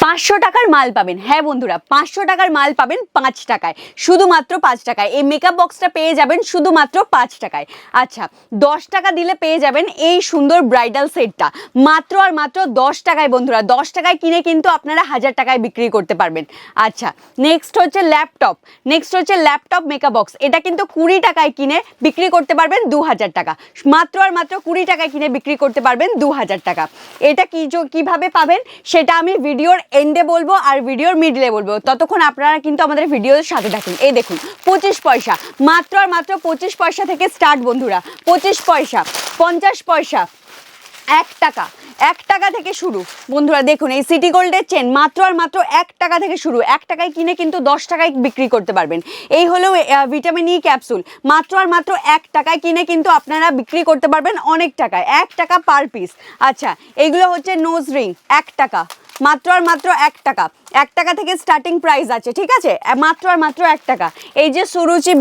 500 টাকার মাল পাবেন। হ্যাঁ বন্ধুরা, 500 টাকার মাল পাবেন 5 টাকায়, শুধুমাত্র 5 টাকায়। এই মেকআপ বক্সটা পেয়ে যাবেন শুধুমাত্র 5 টাকায়। আচ্ছা, 10 টাকা দিলে পেয়ে যাবেন এই সুন্দর ব্রাইডাল সেটটা মাত্র আর মাত্র 10 টাকায়। বন্ধুরা 10 টাকায় কিনে কিন্তু আপনারা 1000 টাকায় বিক্রি করতে পারবেন। আচ্ছা, নেক্সট হচ্ছে ল্যাপটপ মেকআপ বক্স। এটা কিন্তু 20 টাকায় কিনে বিক্রি করতে পারবেন 2000 টাকা। মাত্র আর মাত্র 20 টাকায় কিনে বিক্রি করতে পারবেন 2000 টাকা। এটা কিভাবে পাবেন সেটা আমি ভিডিওর এন্ডে বলবো আর ভিডিওর মিডলে বলবো, ততক্ষণ আপনারা কিন্তু আমাদের ভিডিওর সাথে থাকুন। এই দেখুন 25 পয়সা, মাত্র আর মাত্র 25 পয়সা থেকে স্টার্ট বন্ধুরা। 25 পয়সা, 50 পয়সা, 1 টাকা, 1 টাকা থেকে শুরু বন্ধুরা। দেখুন এই সিটি গোল্ডের চেন মাত্র আর মাত্র 1 টাকা থেকে শুরু। 1 টাকায় কিনে কিন্তু 10 টাকায় বিক্রি করতে পারবেন। এই হলো ভিটামিন ই ক্যাপসুল, মাত্র আর মাত্র 1 টাকায় কিনে কিন্তু আপনারা বিক্রি করতে পারবেন অনেক টাকায়, 1 টাকা পার পিস। আচ্ছা, এইগুলো হচ্ছে নোজ রিং, 1 টাকা, মাত্র আর মাত্র 1 টাকা। 1 টাকা থেকে স্টার্টিং প্রাইস আছে, ঠিক আছে, মাত্র আর মাত্র 1 টাকা। এই যে সুরুচি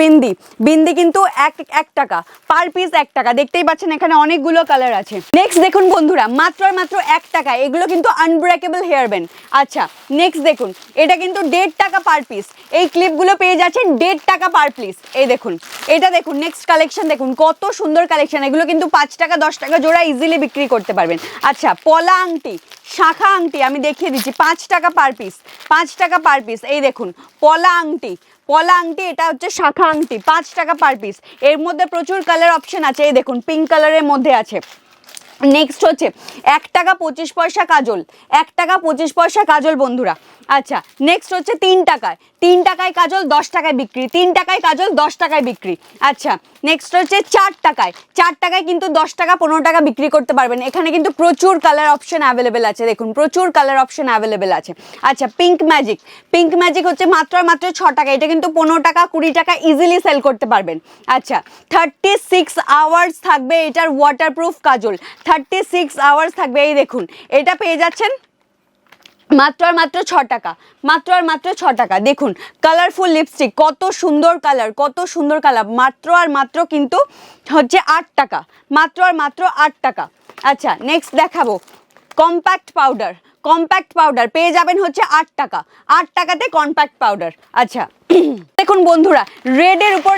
বিন্দি কিন্তু 1 টাকা পার পিস, 1 টাকা। দেখতেই পাচ্ছেন এখানে অনেকগুলো কালার আছে। নেক্সট দেখুন বন্ধুরা, মাত্র আর মাত্র 1 টাকা। এগুলো কিন্তু আনব্রেকেবল হেয়ার ব্যান্ড। আচ্ছা, নেক্সট দেখুন, এটা কিন্তু 1.5 টাকা পার পিস। এই ক্লিপগুলো পেয়ে যাচ্ছেন 1.5 টাকা পার পিস। এই দেখুন, এটা দেখুন, নেক্সট কালেকশন দেখুন, কত সুন্দর কালেকশন। এগুলো কিন্তু 5 টাকা 10 টাকা জোড়া ইজিলি বিক্রি করতে পারবেন। আচ্ছা, পলা আংটি, শাখা আংটি আমি দেখিয়ে দিচ্ছি, 5 টাকা পার পিস, 5 টাকা পার পিস। এই দেখুন পলা আংটি, এটা হচ্ছে শাখা আংটি, 5 টাকা পার পিস। এর মধ্যে প্রচুর কালার অপশন আছে। এই দেখুন পিঙ্ক কালারের মধ্যে আছে। নেক্সট হচ্ছে 1 টাকা 25 পয়সা কাজল, 1 টাকা 25 পয়সা কাজল বন্ধুরা। আচ্ছা, নেক্সট হচ্ছে 3 টাকায়, 3 টাকায় কাজল 10 টাকায় বিক্রি, 3 টাকায় কাজল 10 টাকায় বিক্রি। আচ্ছা, নেক্সট হচ্ছে 4 টাকায়, 4 টাকায় কিন্তু 10 টাকা 15 টাকা বিক্রি করতে পারবেন। এখানে কিন্তু প্রচুর কালার অপশন অ্যাভেলেবেল আছে, দেখুন প্রচুর কালার অপশন অ্যাভেলেবেল আছে। আচ্ছা, পিঙ্ক ম্যাজিক হচ্ছে মাত্র আর মাত্র 6 টাকা। এটা কিন্তু 15 টাকা 20 টাকা ইজিলি সেল করতে পারবেন। আচ্ছা, 36 আওয়ার্স থাকবে এটার ওয়াটারপ্রুফ কাজল, 36 আওয়ার্স থাকবে। এই দেখুন এটা পেয়ে যাচ্ছেন মাত্র আর মাত্র 6 টাকা, মাত্র আর মাত্র 6 টাকা। দেখুন কালারফুল লিপস্টিক, কত সুন্দর কালার, কত সুন্দর কালার, মাত্র আর মাত্র কিন্তু হচ্ছে 8 টাকা, মাত্র আর মাত্র 8 টাকা। আচ্ছা, নেক্সট দেখাবো কম্প্যাক্ট পাউডার পেয়ে যাবেন হচ্ছে 8 টাকা, 8 টাকাতে কম্প্যাক্ট পাউডার। আচ্ছা, দেখুন বন্ধুরা রেডের উপর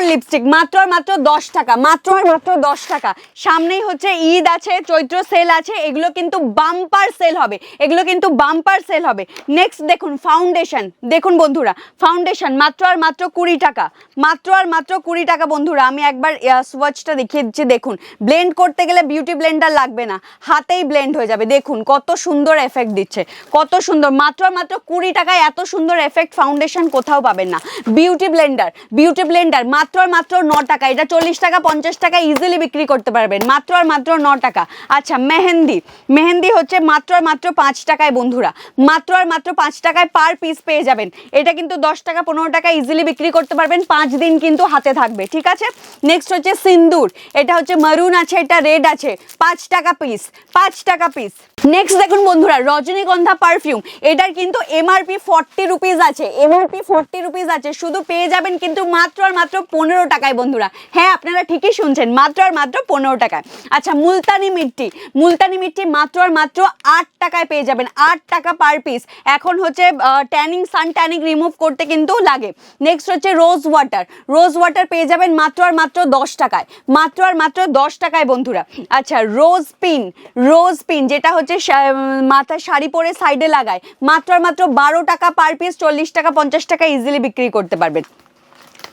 লিপস্টিক মাত্র আর মাত্র 10 টাকা, মাত্র আর মাত্র 10 টাকা। সামনেই হচ্ছে ঈদ আছে, চৈত্র সেল আছে, এগুলো কিন্তু বাম্পার সেল হবে, নেক্সট দেখুন ফাউন্ডেশন, দেখুন বন্ধুরা ফাউন্ডেশন মাত্র আর মাত্র 20 টাকা, মাত্র আর মাত্র 20 টাকা বন্ধুরা। আমি একবার সোয়াচটা দেখিয়ে দিচ্ছি। দেখুন ব্লেন্ড করতে গেলে বিউটি ব্লেন্ডার লাগবে না, হাতেই ব্লেন্ড হয়ে যাবে। দেখুন কত সুন্দর এফেক্ট দিচ্ছে, কত সুন্দর, মাত্র আর মাত্র 20 টাকায় এত সুন্দর এফেক্ট ফাউন্ডেশন কোথাও পাবেন না। বিউটি ব্লেন্ডার মাত্র আর মাত্র 9 টাকা। এটা 40 টাকা 50 টাকা ইজিলি বিক্রি করতে পারবেন, মাত্র আর মাত্র 9 টাকা। আচ্ছা, মেহেন্দি হচ্ছে মাত্র আর মাত্র 5 টাকায় বন্ধুরা, মাত্র আর মাত্র 5 টাকায় পার পিস পেয়ে যাবেন। এটা কিন্তু 10 টাকা 15 টাকা ইজিলি বিক্রি করতে পারবেন, 5 দিন কিন্তু হাতে থাকবে, ঠিক আছে। নেক্সট হচ্ছে সিন্দুর, এটা হচ্ছে মারুন আছে, এটা রেড আছে, 5 টাকা পিস, 5 টাকা পিস। নেক্সট দেখুন বন্ধুরা রজনীগন্ধা পারফিউম, এটার কিন্তু এমআরপি 40 রুপিস আছে, শুধু পেয়ে যাবেন কিন্তু মাত্র আর মাত্র 15 টাকায় বন্ধুরা। হ্যাঁ, আপনারা ঠিকই শুনছেন, মাত্র আর মাত্র 15 টাকায়। আচ্ছা, মুলতানি মিট্টি মাত্র আর মাত্র 8 টাকায় পেয়ে যাবেন, 8 টাকা পার পিস। এখন হচ্ছে সান ট্যানিং রিমুভ করতে কিন্তু লাগে। নেক্সট হচ্ছে রোজ ওয়াটার পেয়ে যাবেন মাত্র আর মাত্র 10 টাকায়, মাত্র আর মাত্র 10 টাকায় বন্ধুরা। আচ্ছা, রোজ পিন যেটা হচ্ছে মাথায় শাড়ি পরে সাইডে লাগায়, মাত্র আর মাত্র 12 টাকা পার পিস, 40 টাকা 50 টাকা ইজিলি বিক্রি করতে পারবেন।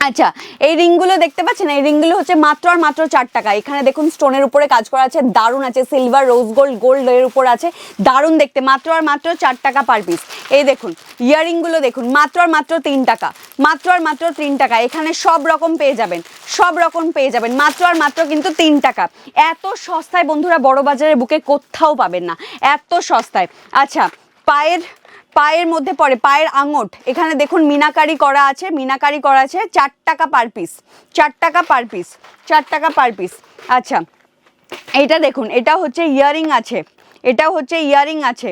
আচ্ছা, এই রিংগুলো দেখতে পাচ্ছেন, এই রিংগুলো হচ্ছে মাত্র আর মাত্র 4 টাকা। এখানে দেখুন স্টোনের উপরে কাজ করা আছে, দারুণ আছে, সিলভার রোজ গোল্ড এর উপর আছে, দারুণ দেখতে, মাত্র আর মাত্র 4 টাকা পার পিস। এই দেখুন ইয়ারিংগুলো দেখুন, মাত্র আর মাত্র 3 টাকা, মাত্র আর মাত্র 3 টাকা। এখানে সব রকম পেয়ে যাবেন, মাত্র আর মাত্র কিন্তু 3 টাকা। এত সস্তায় বন্ধুরা বড় বাজারের বুকে কোথাও পাবেন না, এত সস্তায়। আচ্ছা, পায়ের মধ্যে পড়ে পায়ের আঙট, এখানে দেখুন মিনাকারি করা আছে, 4 টাকা পার পিস, 4 টাকা পার পিস। আচ্ছা, এইটা দেখুন, এটা হচ্ছে ইয়ারিং আছে,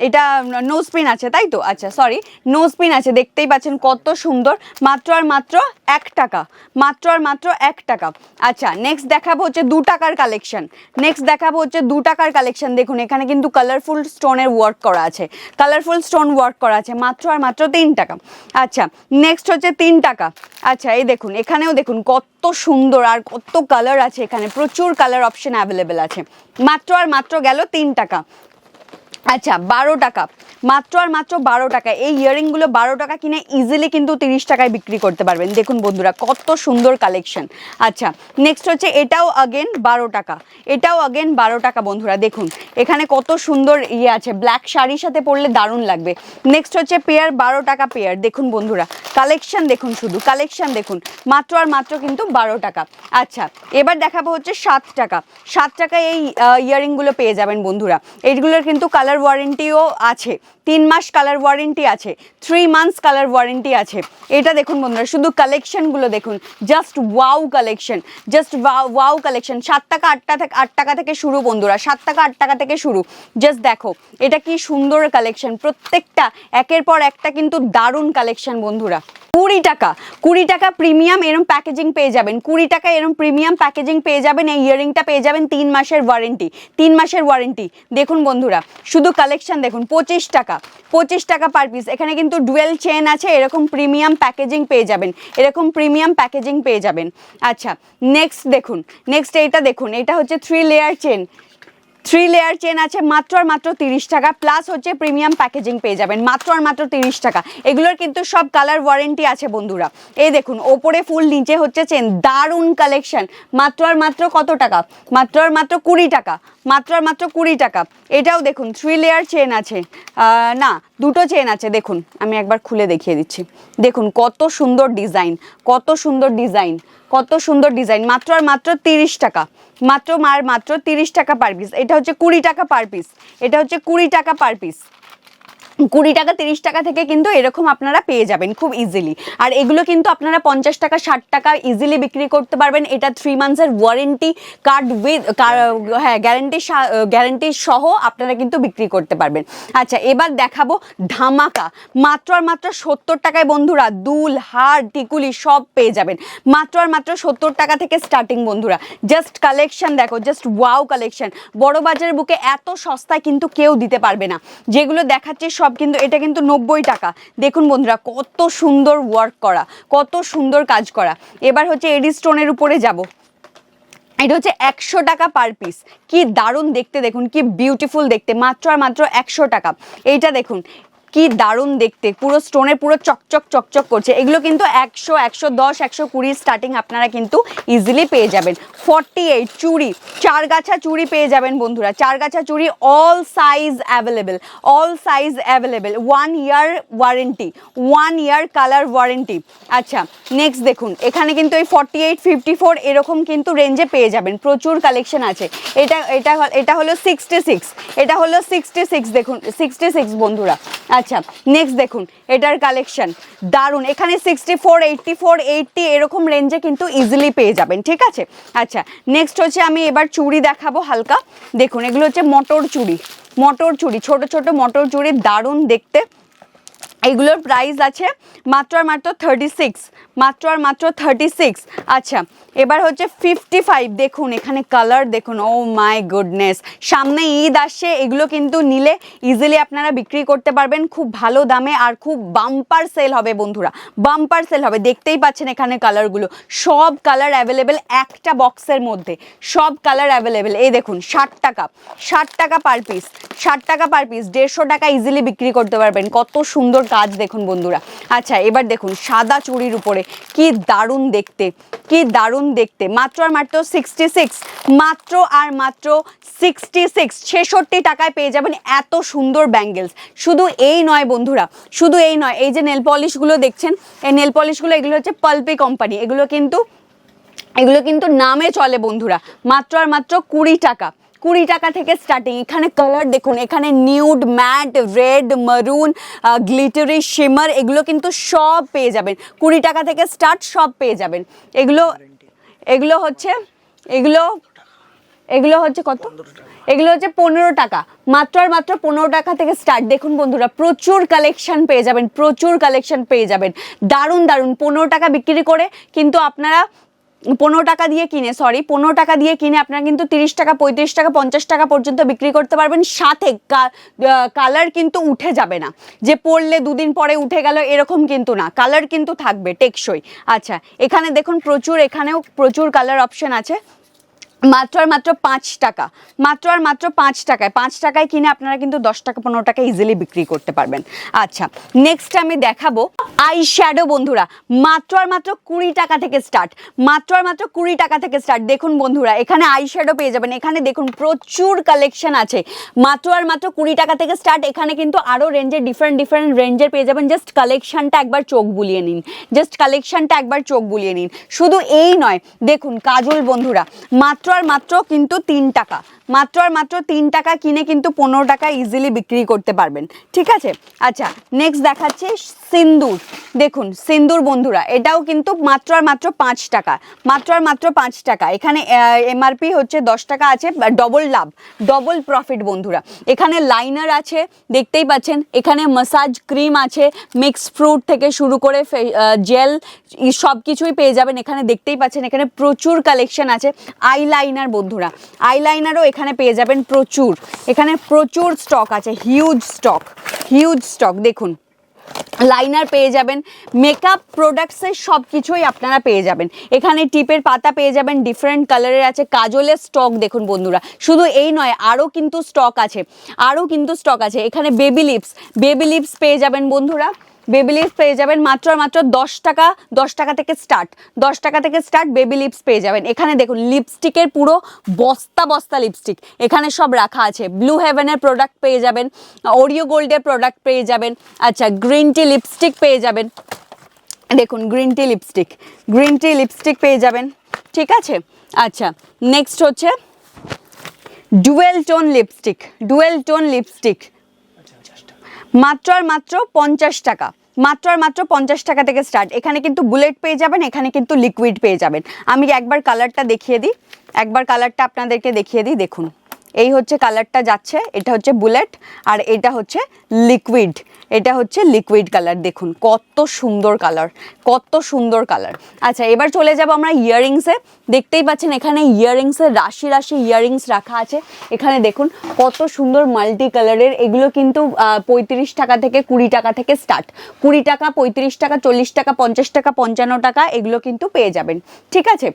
এটা নোজ পিন আছে তাই তো, আচ্ছা সরি নোজ পিন আছে, দেখতেই পাচ্ছেন কত সুন্দর, মাত্র আর মাত্র 1 টাকা, মাত্র আর মাত্র 1 টাকা। আচ্ছা নেক্সট দেখাবো হচ্ছে 2 টাকার কালেকশন, নেক্সট দেখাবো হচ্ছে 2 টাকার কালেকশন। দেখুন এখানে কিন্তু কালারফুল স্টোনের ওয়ার্ক করা আছে, কালারফুল স্টোন ওয়ার্ক করা আছে, মাত্র আর মাত্র 3 টাকা। আচ্ছা নেক্সট হচ্ছে 3 টাকা। আচ্ছা এই দেখুন এখানেও দেখুন কত সুন্দর আর কত কালার আছে, এখানে প্রচুর কালার অপশন অ্যাভেলেবেল আছে, মাত্র আর মাত্র গেল 3 টাকা। আচ্ছা 12 টাকা, মাত্র আর মাত্র 12 টাকা। এই ইয়ারিংগুলো 12 টাকা কিনে ইজিলি কিন্তু 30 টাকায় বিক্রি করতে পারবেন। দেখুন বন্ধুরা কত সুন্দর কালেকশন। আচ্ছা নেক্সট হচ্ছে এটাও আগেন 12 টাকা, এটাও আগেন 12 টাকা বন্ধুরা। দেখুন এখানে কত সুন্দর ইয়ে আছে, ব্ল্যাক শাড়ির সাথে পরলে দারুণ লাগবে। নেক্সট হচ্ছে পেয়ার 12 টাকা পেয়ার। দেখুন বন্ধুরা কালেকশন দেখুন, শুধু কালেকশন দেখুন, মাত্র আর মাত্র কিন্তু 12 টাকা। আচ্ছা এবার দেখাবো হচ্ছে 7 টাকা, 7 টাকায় এই ইয়ারিংগুলো পেয়ে যাবেন বন্ধুরা। এইগুলোর কিন্তু কালার ওয়ারেন্টিও আছে, 3 মাস কালার ওয়ারেন্টি আছে, 3 মান্থস কালার ওয়ারেন্টি আছে। এটা দেখুন বন্ধুরা শুধু কালেকশনগুলো দেখুন, just wow collection, just wow collection. 7 টাকা 8 টাকা থেকে শুরু বন্ধুরা, 7 টাকা 8 টাকা থেকে শুরু। জাস্ট দেখো এটা কি সুন্দর কালেকশন, প্রত্যেকটা একের পর একটা কিন্তু দারুণ কালেকশন বন্ধুরা। 20 টাকা, 20 টাকা প্রিমিয়াম এরম প্যাকেজিং পেয়ে যাবেন, 20 টাকা এরম প্রিমিয়াম প্যাকেজিং পেয়ে যাবেন। এই ইয়ারিংটা পেয়ে যাবেন 3 মাসের ওয়ারেন্টি, 3 মাসের ওয়ারেন্টি। দেখুন বন্ধুরা শুধু কালেকশন দেখুন। 25 টাকা, 25 টাকা পার পিস। এখানে কিন্তু ডুয়েল চেন আছে, এরকম প্রিমিয়াম প্যাকেজিং পেয়ে যাবেন, এরকম প্রিমিয়াম প্যাকেজিং পেয়ে যাবেন। আচ্ছা নেক্সট দেখুন, নেক্সট এইটা দেখুন, এটা হচ্ছে 3 লেয়ার চেন, 3 লেয়ার চেন আছে, মাত্র আর মাত্র 30 টাকা, প্লাস হচ্ছে প্রিমিয়াম প্যাকেজিং পেয়ে যাবেন, মাত্র আর মাত্র 30 টাকা। এগুলোর কিন্তু সব কালার ওয়ারেন্টি আছে বন্ধুরা। এই দেখুন ওপরে ফুল নিচে হচ্ছে চেন, দারুণ কালেকশন, মাত্র আর মাত্র কত টাকা, মাত্র আর মাত্র 20 টাকা, মাত্র আর মাত্র 20 টাকা। এটাও দেখুন 3 লেয়ার চেন আছে, না দুটো চেন আছে। দেখুন আমি একবার খুলে দেখিয়ে দিচ্ছি, দেখুন কত সুন্দর ডিজাইন, কত সুন্দর ডিজাইন, কত সুন্দর ডিজাইন, মাত্র আর মাত্র 30 টাকা, মাত্র মাত্র 30 টাকা পার পিস। এটা হচ্ছে 20 টাকা পার পিস, এটা হচ্ছে 20 টাকা পার পিস। 20 টাকা 30 টাকা থেকে কিন্তু এরকম আপনারা পেয়ে যাবেন খুব ইজিলি। আর এগুলো কিন্তু আপনারা 50 টাকা 60 টাকা ইজিলি বিক্রি করতে পারবেন। এটা 3 মান্থসের ওয়ারেন্টি কার্ড উইথ, হ্যাঁ গ্যারেন্টি সহ আপনারা কিন্তু বিক্রি করতে পারবেন। আচ্ছা এবার দেখাবো ধামাকা, মাত্র আর মাত্র 70 টাকায় বন্ধুরা দুল হার টিকুলি সব পেয়ে যাবেন, মাত্র আর মাত্র 70 টাকা থেকে স্টার্টিং বন্ধুরা। জাস্ট কালেকশন দেখো, জাস্ট ওয়াও কালেকশন। বড় বাজারের বুকে এত সস্তায় কিন্তু কেউ দিতে পারবে না, যেগুলো দেখাচ্ছে সব কিন্তু। এটা কিন্তু 90 টাকা। দেখুন বন্ধুরা কত সুন্দর ওয়ার্ক করা, কত সুন্দর কাজ করা। এবার হচ্ছে এডি স্টোনের উপরে যাব, এটা হচ্ছে 100 টাকা পার পিস। কি দারুণ দেখতে, দেখুন কি বিউটিফুল দেখতে, মাত্র আর মাত্র 100 টাকা। এইটা দেখুন কি দারুণ দেখতে, পুরো স্টোনের পুরো চকচক চকচক করছে। এগুলো কিন্তু 100, 110, 120 স্টার্টিং আপনারা কিন্তু ইজিলি পেয়ে যাবেন। 48 চুড়ি, 4 গাছা চুড়ি পেয়ে যাবেন বন্ধুরা, 4 গাছা চুড়ি, all size available, all size available, 1 year warranty, 1 ইয়ার কালার ওয়ারেন্টি। আচ্ছা নেক্সট দেখুন এখানে কিন্তু এই 48, 54 এরকম কিন্তু রেঞ্জে পেয়ে যাবেন, প্রচুর কালেকশন আছে। এটা এটা এটা হলো 66, এটা হলো 66, দেখুন 66 বন্ধুরা। আচ্ছা নেক্সট দেখুন এটার কালেকশন দারুণ, এখানে 64, 84, 80 এরকম রেঞ্জে কিন্তু ইজিলি পেয়ে যাবেন, ঠিক আছে। আচ্ছা নেক্সট হচ্ছে আমি এবার চুড়ি দেখাবো হালকা। দেখুন এগুলো হচ্ছে মটর চুড়ি, মটর চুড়ি, ছোট ছোট মটর চুড়ি, দারুণ দেখতে। এইগুলোর প্রাইস আছে মাত্র আর মাত্র 36, মাত্র আর মাত্র 36। আচ্ছা এবার হচ্ছে 55। দেখুন এখানে কালার দেখুন, ও মাই গুডনেস, সামনে ঈদ আসছে, এগুলো কিন্তু নিলে ইজিলি আপনারা বিক্রি করতে পারবেন খুব ভালো দামে, আর খুব বাম্পার সেল হবে বন্ধুরা, বাম্পার সেল হবে। দেখতেই পাচ্ছেন এখানে কালারগুলো, সব কালার অ্যাভেলেবেল একটা বক্সের মধ্যে, সব কালার অ্যাভেলেবেল। এই দেখুন 60 টাকা, 60 টাকা পার পিস, 60 টাকা পার পিস, 150 টাকা ইজিলি বিক্রি করতে পারবেন। কত সুন্দর কাজ দেখুন বন্ধুরা। আচ্ছা এবার দেখুন সাদা চুড়ির উপরে কি দারুণ দেখতে, কি দারুণ দেখতে, মাত্র আর মাত্র 66, মাত্র আর মাত্র 66, 66 টাকায় পেয়ে যাবেন এত সুন্দর ব্যাঙ্গেলস। শুধু এই নয় বন্ধুরা, শুধু এই নয়, এই যে নেল পলিশগুলো দেখছেন, এই নেল পলিশগুলো এগুলো হচ্ছে পালপি কোম্পানি, এগুলো কিন্তু নামে চলে বন্ধুরা। মাত্র আর মাত্র 20 টাকা, 20 টাকা থেকে স্টার্টিং। এখানে কালার দেখুন, এখানে নিউড, ম্যাট, রেড, মারুন, গ্লিটারি, শিমার, এগুলো কিন্তু সব পেয়ে যাবেন 20 টাকা থেকে স্টার্ট, সব পেয়ে যাবেন। এগুলো হচ্ছে, এগুলো এগুলো হচ্ছে কত? এগুলো হচ্ছে 15 টাকা, মাত্র আর মাত্র 15 টাকা থেকে স্টার্ট। দেখুন বন্ধুরা প্রচুর কালেকশন পেয়ে যাবেন, প্রচুর কালেকশন পেয়ে যাবেন, দারুণ দারুণ। 15 টাকা বিক্রি করে কিন্তু আপনারা 15 টাকা দিয়ে কিনে 15 টাকা দিয়ে কিনে আপনারা কিন্তু 30 টাকা 35 টাকা 50 টাকা পর্যন্ত বিক্রি করতে পারবেন। সাথে কালার কিন্তু উঠে যাবে না, যে পরলে দুদিন পরে উঠে গেল এরকম কিন্তু না, কালার কিন্তু থাকবে টেকসই। আচ্ছা এখানে দেখুন প্রচুর, এখানেও প্রচুর কালার অপশন আছে। মাত্র আর মাত্র 5 টাকা, মাত্র আর মাত্র 5 টাকায়, 5 টাকায় কিনে আপনারা কিন্তু 10 টাকা 15 টাকা ইজিলি বিক্রি করতে পারবেন। আচ্ছা নেক্সট আমি দেখাবো আই শ্যাডো বন্ধুরা, মাত্র আর মাত্র 20 টাকা থেকে স্টার্ট, মাত্র আর মাত্র 20 টাকা থেকে স্টার্ট। দেখুন বন্ধুরা এখানে আই শ্যাডো পেয়ে যাবেন, এখানে দেখুন প্রচুর কালেকশন আছে, মাত্র আর মাত্র 20 টাকা থেকে স্টার্ট। এখানে কিন্তু আরও রেঞ্জের ডিফারেন্ট ডিফারেন্ট রেঞ্জের পেয়ে যাবেন। জাস্ট কালেকশনটা একবার চোখ বুলিয়ে নিন, জাস্ট কালেকশনটা একবার চোখ বুলিয়ে নিন। শুধু এই নয়, দেখুন কাজল বন্ধুরা মাত্র আর মাত্র কিন্তু 3 টাকা, মাত্র আর মাত্র 3 টাকা কিনে কিন্তু 15 টাকা ইজিলি বিক্রি করতে পারবেন, ঠিক আছে। আচ্ছা নেক্সট দেখাচ্ছি সিন্দুর, দেখুন সিন্দুর বন্ধুরা এটাও কিন্তু মাত্র আর মাত্র 5 টাকা, মাত্র আর মাত্র 5 টাকা। এখানে এমআরপি হচ্ছে 10 টাকা আছে, ডবল লাভ ডবল প্রফিট বন্ধুরা। এখানে লাইনার আছে দেখতেই পাচ্ছেন, এখানে মাসাজ ক্রিম আছে, মিক্স ফ্রুট থেকে শুরু করে জেল সব কিছুই পেয়ে যাবেন এখানে, দেখতেই পাচ্ছেন এখানে প্রচুর কালেকশন আছে। আইলাইনার বন্ধুরা, আইলাইনারও এখানে পেয়ে যাবেন প্রচুর, এখানে প্রচুর স্টক আছে, হিউজ স্টক, হিউজ স্টক। দেখুন লাইনার পেয়ে যাবেন, মেকআপ প্রোডাক্টসের সব কিছুই আপনারা পেয়ে যাবেন এখানে। টিপের পাতা পেয়ে যাবেন, ডিফারেন্ট কালারের আছে, কাজলের স্টক দেখুন বন্ধুরা। শুধু এই নয়, আরও কিন্তু স্টক আছে, আরও কিন্তু স্টক আছে। এখানে বেবি লিপস, বেবি লিপস পেয়ে যাবেন বন্ধুরা, বেবি লিপস পেয়ে যাবেন মাত্র আর মাত্র 10 টাকা, 10 টাকা থেকে স্টার্ট, 10 টাকা থেকে স্টার্ট বেবি লিপস পেয়ে যাবেন। এখানে দেখুন লিপস্টিকের পুরো বস্তা বস্তা লিপস্টিক এখানে সব রাখা আছে। ব্লু হেভেনের প্রোডাক্ট পেয়ে যাবেন, ওরিও গোল্ডের প্রোডাক্ট পেয়ে যাবেন। আচ্ছা গ্রিন টি লিপস্টিক পেয়ে যাবেন, দেখুন green tea lipstick, green tea lipstick পেয়ে যাবেন, ঠিক আছে। আচ্ছা নেক্সট হচ্ছে dual tone lipstick, dual tone lipstick মাত্র আর মাত্র 50 টাকা, মাত্র আর মাত্র 50 টাকা থেকে স্টার্ট। এখানে কিন্তু বুলেট পেয়ে যাবেন, এখানে কিন্তু লিকুইড পেয়ে যাবেন। আমি একবার কালারটা দেখিয়ে দিই, একবার কালারটা আপনাদেরকে দেখিয়ে দিই। দেখুন এই হচ্ছে কালারটা যাচ্ছে, এটা হচ্ছে বুলেট আর এটা হচ্ছে লিকুইড, এটা হচ্ছে লিকুইড কালার। দেখুন কত সুন্দর কালার, কত সুন্দর কালার। আচ্ছা এবার চলে যাব আমরা ইয়াররিংসে। দেখতেই পাচ্ছেন এখানে ইয়াররিংসের রাশি রাশি ইয়াররিংস রাখা আছে। এখানে দেখুন কত সুন্দর মাল্টি কালারের, এগুলো কিন্তু 35 টাকা থেকে 20 টাকা থেকে স্টার্ট, 20 টাকা 35 টাকা 40 টাকা 50 টাকা 55 টাকা এগুলো কিন্তু পেয়ে যাবেন, ঠিক আছে।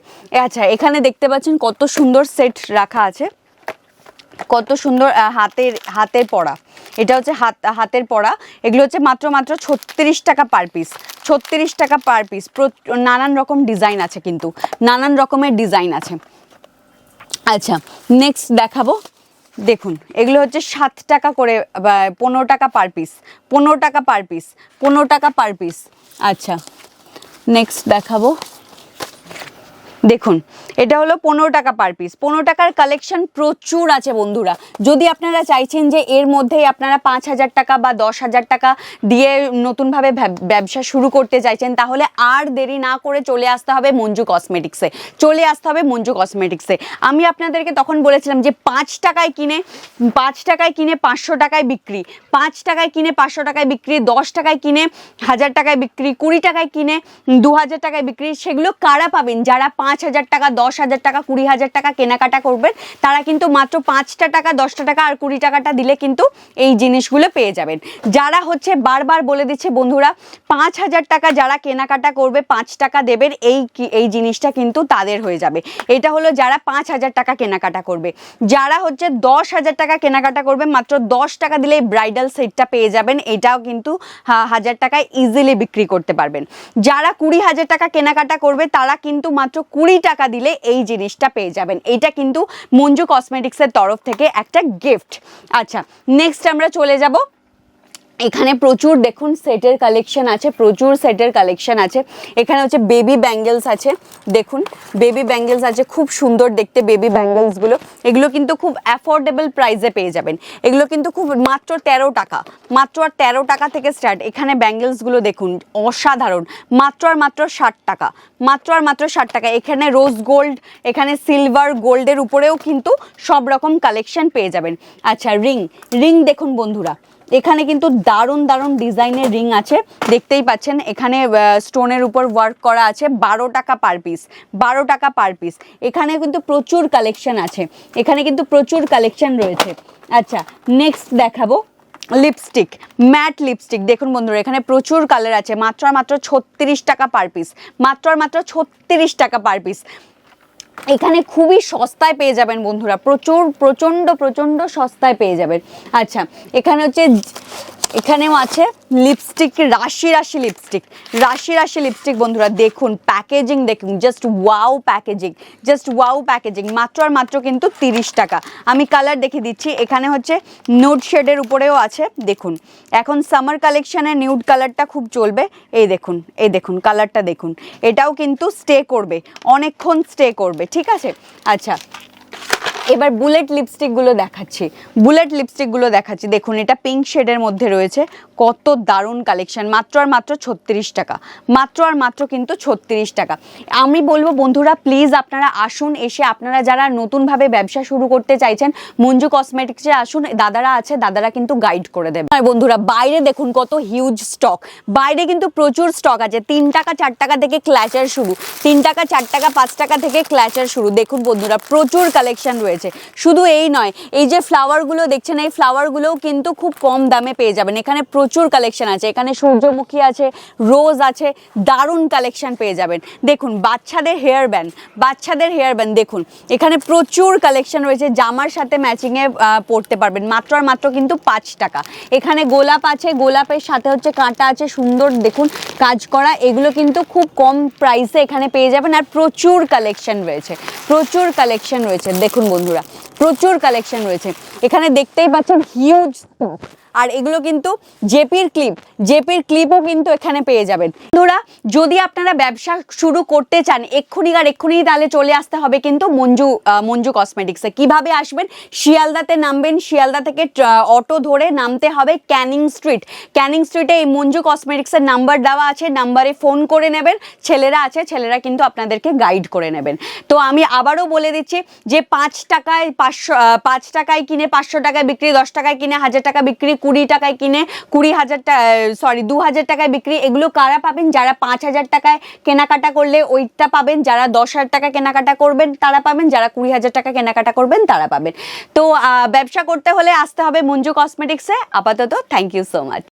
আচ্ছা এখানে দেখতে পাচ্ছেন কত সুন্দর সেট রাখা আছে, কত সুন্দর হাতের পরা, এটা হচ্ছে হাতের পরা। এগুলো হচ্ছে মাত্র মাত্র 36 টাকা পার পিস, 36 টাকা পার পিস। নানান রকম ডিজাইন আছে, কিন্তু নানান রকমের ডিজাইন আছে। আচ্ছা নেক্সট দেখাবো, দেখুন এগুলো হচ্ছে 7 টাকা করে, 15 টাকা পার পিস, 15 টাকা পার পিস, 15 টাকা পার পিস। আচ্ছা নেক্সট দেখাবো, দেখুন এটা হলো 15 টাকা পার পিস। 15 টাকার কালেকশন প্রচুর আছে বন্ধুরা। যদি আপনারা চাইছেন যে এর মধ্যেই আপনারা 5,000 টাকা বা 10,000 টাকা দিয়ে নতুনভাবে ব্যবসা শুরু করতে চাইছেন, তাহলে আর দেরি না করে চলে আসতে হবে মঞ্জু কসমেটিক্সে, চলে আসতে হবে মঞ্জু কসমেটিক্সে। আমি আপনাদেরকে তখন বলেছিলাম যে 5 টাকায় কিনে 500 টাকায় বিক্রি, 5 টাকায় কিনে 500 টাকায় বিক্রি, 10 টাকায় কিনে 1000 টাকায় বিক্রি, 20 টাকায় কিনে 2000 টাকায় বিক্রি। সেগুলো কারা পাবেন? যারা 5,000 টাকা 10,000 টাকা 20,000 টাকা কেনাকাটা করবেন, তারা কিন্তু মাত্র 5টা টাকা 10টা টাকা আর 20 টাকাটা দিলে কিন্তু এই জিনিসগুলো পেয়ে যাবেন। যারা হচ্ছে বারবার বলে দিচ্ছে বন্ধুরা 5,000 টাকা যারা কেনাকাটা করবে 5 টাকা দেবেন, এই জিনিসটা কিন্তু তাদের হয়ে যাবে। এটা হলো যারা 5,000 টাকা কেনাকাটা করবে। যারা হচ্ছে 10,000 টাকা কেনাকাটা করবে, মাত্র 10 টাকা দিলে ব্রাইডাল সেটটা পেয়ে যাবেন, এটাও কিন্তু 1000 টাকায় ইজিলি বিক্রি করতে পারবেন। যারা 20,000 টাকা কেনাকাটা করবে, তারা কিন্তু মাত্র 20 টাকা দিলে এই জিনিসটা পেয়ে যাবেন। এটা কিন্তু মঞ্জু কসমেটিক্সের তরফ থেকে একটা গিফট। আচ্ছা নেক্সট আমরা চলে যাব এখানে প্রচুর দেখুন সেটের কালেকশন আছে, প্রচুর সেটের কালেকশন আছে। এখানে হচ্ছে বেবি ব্যাঙ্গেলস আছে, দেখুন বেবি ব্যাঙ্গেলস আছে, খুব সুন্দর দেখতে বেবি ব্যাঙ্গেলসগুলো। এগুলো কিন্তু খুব অ্যাফোর্ডেবল প্রাইসে পেয়ে যাবেন, এগুলো কিন্তু খুব মাত্র 13 টাকা, মাত্র আর 13 টাকা থেকে স্টার্ট। এখানে ব্যাঙ্গেলসগুলো দেখুন অসাধারণ, মাত্র আর মাত্র 60 টাকা, মাত্র আর মাত্র 60 টাকা। এখানে রোজ গোল্ড, এখানে সিলভার গোল্ডের উপরেও কিন্তু সব রকম কালেকশন পেয়ে যাবেন। আচ্ছা রিং, রিং দেখুন বন্ধুরা, এখানে কিন্তু দারুণ দারুণ ডিজাইনের রিং আছে, দেখতেই পাচ্ছেন। এখানে স্টোনের উপর ওয়ার্ক করা আছে, 12 টাকা পার পিস, 12 টাকা পার পিস। এখানে কিন্তু প্রচুর কালেকশন আছে, এখানে কিন্তু প্রচুর কালেকশন রয়েছে। আচ্ছা নেক্সট দেখাবো লিপস্টিক, ম্যাট লিপস্টিক। দেখুন বন্ধুরা এখানে প্রচুর কালার আছে, মাত্র আর মাত্র 36 টাকা পার পিস, মাত্র আর মাত্র 36 টাকা পার পিস। এখানে খুবই সস্তায় পেয়ে যাবেন বন্ধুরা, প্রচণ্ড সস্তায় পেয়ে যাবেন। আচ্ছা এখানে হচ্ছে, এখানেও আছে লিপস্টিক, রাশি রাশি লিপস্টিক, রাশি রাশি লিপস্টিক বন্ধুরা দেখুন, প্যাকেজিং দেখুন, just wow packaging, just wow packaging, মাত্র আর মাত্র কিন্তু 30 টাকা। আমি কালার দেখিয়ে দিচ্ছি, এখানে হচ্ছে নোড শেডের উপরেও আছে, দেখুন এখন সামার কালেকশানে নিউড কালারটা খুব চলবে। এই দেখুন, এই দেখুন কালারটা দেখুন, এটাও কিন্তু স্টে করবে, অনেকক্ষণ স্টে করবে, ঠিক আছে। আচ্ছা এবার বুলেট লিপস্টিকগুলো দেখাচ্ছি, বুলেট লিপস্টিকগুলো দেখাচ্ছি, দেখুন এটা পিঙ্ক শেডের মধ্যে রয়েছে, কত দারুণ কালেকশন, মাত্র আর মাত্র 36 টাকা, মাত্র আর মাত্র কিন্তু 36 টাকা। আমি বলবো বন্ধুরা প্লিজ আপনারা আসুন, এসে আপনারা যারা নতুনভাবে ব্যবসা শুরু করতে চাইছেন মঞ্জু কসমেটিক্সে আসুন, দাদারা আছে, দাদারা কিন্তু গাইড করে দেবে। আর বন্ধুরা বাইরে দেখুন কত হিউজ স্টক, বাইরে কিন্তু প্রচুর স্টক আছে, 3 টাকা 4 টাকা থেকে ক্ল্যাচার শুরু, 3 টাকা 4 টাকা 5 টাকা থেকে ক্ল্যাচার শুরু। দেখুন বন্ধুরা প্রচুর কালেকশন রয়েছে। শুধু এই নয়, এই যে ফ্লাওয়ারগুলো দেখছেন, এই ফ্লাওয়ারগুলোও কিন্তু খুব কম দামে পেয়ে যাবেন। এখানে প্রচুর কালেকশন আছে, এখানে সূর্যমুখী আছে, রোজ আছে, দারুণ কালেকশন পেয়ে যাবেন। দেখুন বাচ্চাদের হেয়ার ব্যান্ড, বাচ্চাদের হেয়ার ব্যান্ড দেখুন, এখানে প্রচুর কালেকশন রয়েছে, জামার সাথে ম্যাচিংয়ে পরতে পারবেন, মাত্র আর মাত্র কিন্তু 5 টাকা। এখানে গোলাপ আছে, গোলাপের সাথে হচ্ছে কাঁটা আছে, সুন্দর দেখুন কাজ করা, এগুলো কিন্তু খুব কম প্রাইসে এখানে পেয়ে যাবেন। আর প্রচুর কালেকশন রয়েছে, প্রচুর কালেকশন রয়েছে, দেখুন বন্ধুরা প্রচুর কালেকশন রয়েছে। এখানে দেখতেই পাচ্ছেন হিউজ স্টক, আর এগুলো কিন্তু জেপির ক্লিপ, জেপির ক্লিপও কিন্তু এখানে পেয়ে যাবেন। বন্ধুরা যদি আপনারা ব্যবসা শুরু করতে চান এক্ষুনি আর এক্ষুনি, তাহলে চলে আসতে হবে কিন্তু মঞ্জু কসমেটিক্সে। কিভাবে আসবেন? শিয়ালদাতে নামবেন, শিয়ালদা থেকে অটো ধরে নামতে হবে ক্যানিং স্ট্রিট, ক্যানিং স্ট্রিটে এই মঞ্জু কসমেটিক্সের নাম্বার দেওয়া আছে, নাম্বারে ফোন করে নেবেন, ছেলেরা আছে, ছেলেরা কিন্তু আপনাদেরকে গাইড করে নেবেন। তো আমি আবারও বলে দিচ্ছি যে 5 টাকায় 5 টাকায় কিনে 500 টাকায় বিক্রি, 10 টাকায় কিনে 1000 টাকা বিক্রি, 20 টাকায় কিনে 2000 টাকায় বিক্রি। এগুলো কারা পাবেন? যারা 5000 টাকায় কেনাকাটা করলে ওইটা পাবেন, যারা 10,000 টাকা কেনাকাটা করবেন তারা পাবেন, যারা 20,000 টাকা কেনাকাটা করবেন তারা পাবেন। তো ব্যবসা করতে হলে আসতে হবে মঞ্জু কসমেটিক্সে। আপাতত থ্যাংক ইউ সো মাচ।